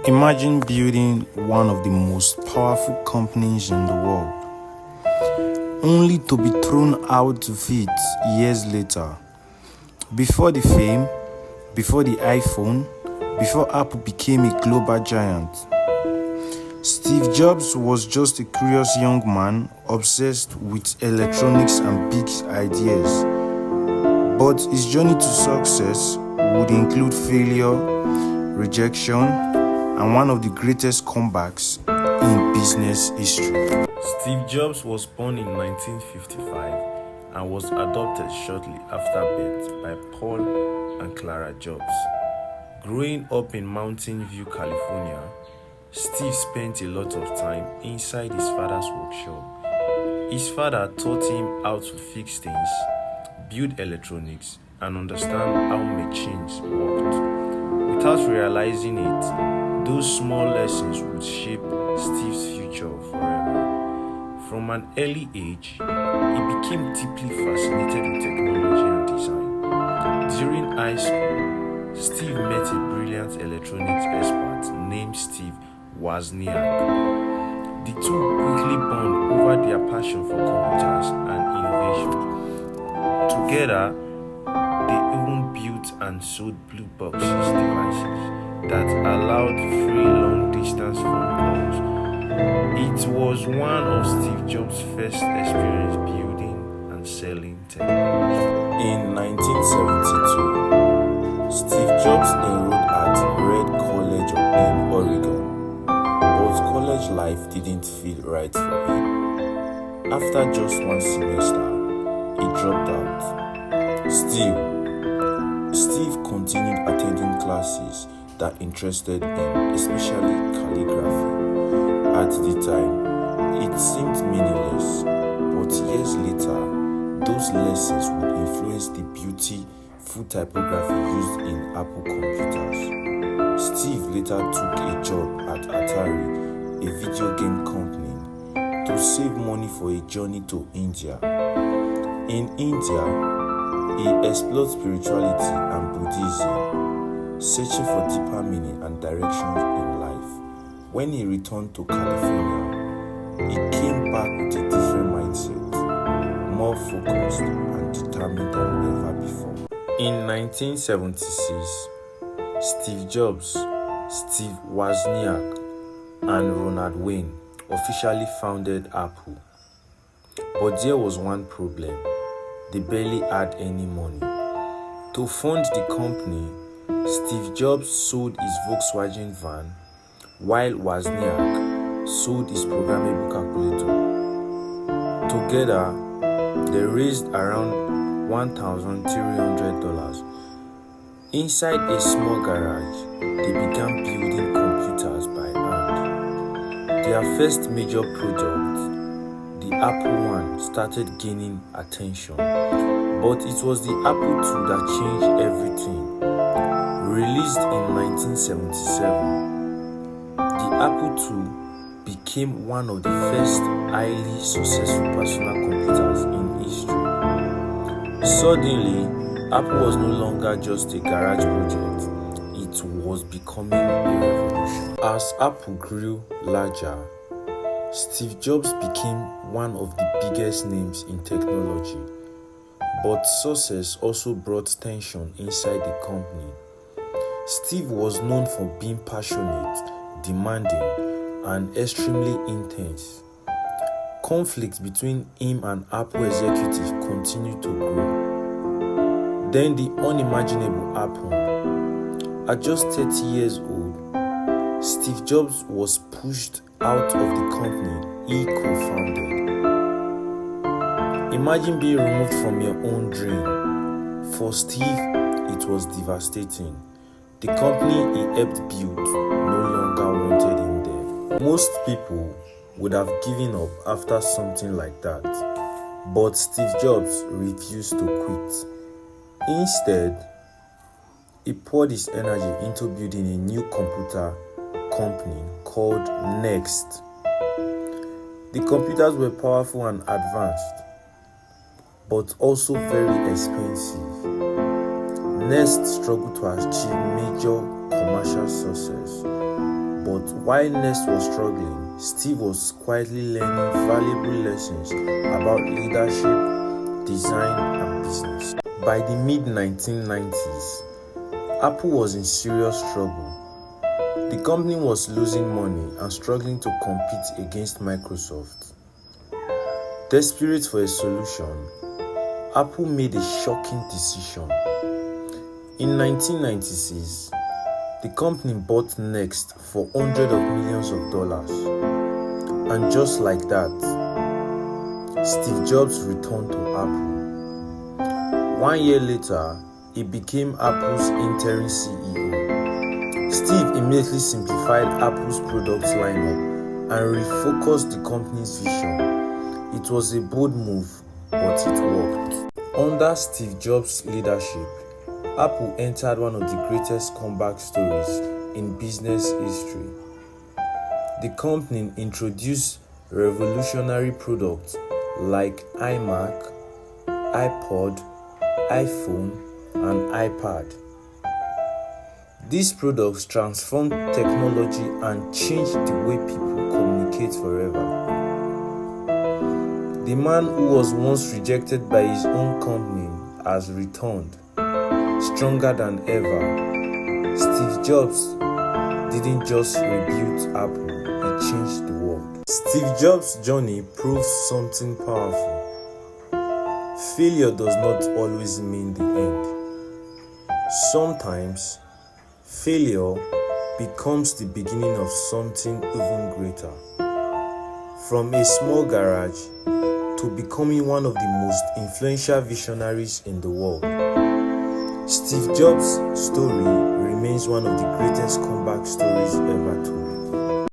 Imagine building one of the most powerful companies in the world, only to be thrown out of it years later. Before the fame, before the iPhone, before Apple became a global giant, Steve Jobs was just a curious young man obsessed with electronics and big ideas. But his journey to success would include failure, rejection, and one of the greatest comebacks in business history. Steve Jobs was born in 1955 and was adopted shortly after birth by Paul and Clara Jobs. Growing up in Mountain View, California, Steve spent a lot of time inside his father's workshop. His father taught him how to fix things, build electronics, and understand how machines worked. Without realizing it, those small lessons would shape Steve's future forever. From an early age, he became deeply fascinated with technology and design. During high school, Steve met a brilliant electronics expert named Steve Wozniak. The two quickly bonded over their passion for computers and innovation. Together, they even built and sold blue boxes devices that allowed free long-distance phone calls. It was one of Steve Jobs' first experience building and selling technology. In 1972, Steve Jobs enrolled at Red College in Oregon, but college life didn't feel right for him. After just one semester, he dropped out. Steve continued attending classes that interested him, especially calligraphy. At the time, it seemed meaningless, but years later, those lessons would influence the beautiful typography used in Apple computers. Steve later took a job at Atari, a video game company, to save money for a journey to India. In India, he explored spirituality and Buddhism, searching for deeper meaning and directions in life. When he returned to California, he came back with a different mindset, more focused and determined than ever before. In 1976, Steve Jobs, Steve Wozniak, and Ronald Wayne officially founded Apple. But there was one problem. They barely had any money. To fund the company, Steve Jobs sold his Volkswagen van, while Wozniak sold his programmable calculator. Together, they raised around $1,300. Inside a small garage, they began building computers by hand. Their first major product, the Apple I, started gaining attention, but it was the Apple II that changed everything. Released in 1977, the Apple II became one of the first highly successful personal computers in history. Suddenly, Apple was no longer just a garage project, it was becoming a revolution. As Apple grew larger, Steve Jobs became one of the biggest names in technology, but success also brought tension inside the company. Steve was known for being passionate, demanding, and extremely intense. Conflict between him and Apple executives continued to grow. Then the unimaginable happened. At just 30 years old, Steve Jobs was pushed out of the company he co-founded. Imagine being removed from your own dream. For Steve, it was devastating. The company he helped build no longer wanted him there. Most people would have given up after something like that, but Steve Jobs refused to quit. Instead, he poured his energy into building a new computer company called Next. The computers were powerful and advanced, but also very expensive. Next struggled to achieve major commercial success, while Nest was struggling, Steve was quietly learning valuable lessons about leadership, design, and business. By the mid-1990s, Apple was in serious trouble. The company was losing money and struggling to compete against Microsoft. Desperate for a solution, Apple made a shocking decision. In 1996, the company bought Next for hundreds of millions of dollars. And just like that, Steve Jobs returned to Apple. 1 year later, he became Apple's interim CEO. Steve immediately simplified Apple's product lineup and refocused the company's vision. It was a bold move, but it worked. Under Steve Jobs' leadership, Apple entered one of the greatest comeback stories in business history. The company introduced revolutionary products like iMac, iPod, iPhone, and iPad. These products transformed technology and changed the way people communicate forever. The man who was once rejected by his own company has returned, stronger than ever. Steve Jobs didn't just rebuild Apple, he changed the world. Steve Jobs' journey proves something powerful. Failure does not always mean the end. Sometimes, failure becomes the beginning of something even greater. From a small garage to becoming one of the most influential visionaries in the world, Steve Jobs' story remains one of the greatest comeback stories ever told.